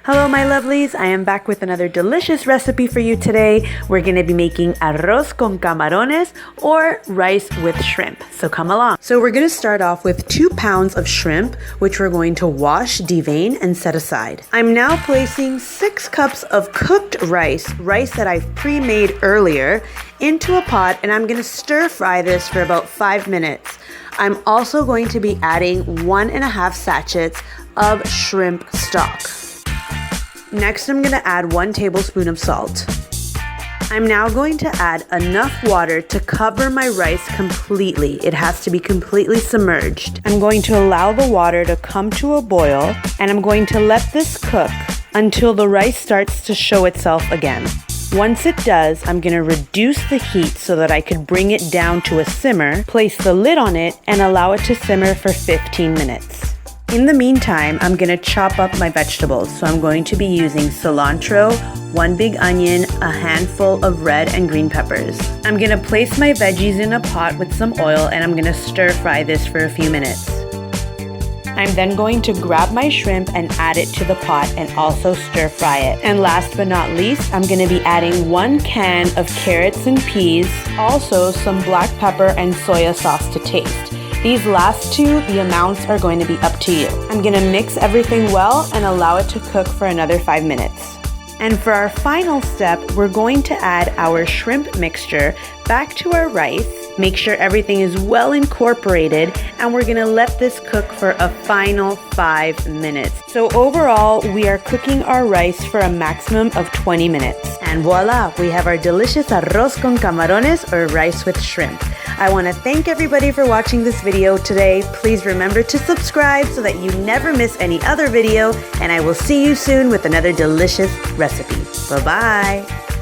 Hello my lovelies, I am back with another delicious recipe for you today. We're going to be making arroz con camarones or rice with shrimp, so come along. So we're going to start off with 2 pounds of shrimp, which we're going to wash, devein, and set aside. I'm now placing 6 cups of cooked rice that I've pre-made earlier, into a pot, and I'm going to stir fry this for about 5 minutes. I'm also going to be adding 1.5 sachets of shrimp stock. Next, I'm going to add 1 tablespoon of salt. I'm now going to add enough water to cover my rice completely. It has to be completely submerged. I'm going to allow the water to come to a boil, and I'm going to let this cook until the rice starts to show itself again. Once it does, I'm going to reduce the heat so that I could bring it down to a simmer, place the lid on it, and allow it to simmer for 15 minutes. In the meantime, I'm going to chop up my vegetables. So I'm going to be using cilantro, 1 big onion, a handful of red and green peppers. I'm going to place my veggies in a pot with some oil, and I'm going to stir fry this for a few minutes. I'm then going to grab my shrimp and add it to the pot and also stir fry it. And last but not least, I'm going to be adding 1 can of carrots and peas, also some black pepper and soya sauce to taste. These last 2, the amounts are going to be up to you. I'm going to mix everything well and allow it to cook for another 5 minutes. And for our final step, we're going to add our shrimp mixture back to our rice. Make sure everything is well incorporated, and we're going to let this cook for a final 5 minutes. So overall, we are cooking our rice for a maximum of 20 minutes. And voila, we have our delicious arroz con camarones or rice with shrimp. I want to thank everybody for watching this video today. Please remember to subscribe so that you never miss any other video, and I will see you soon with another delicious recipe. Bye-bye.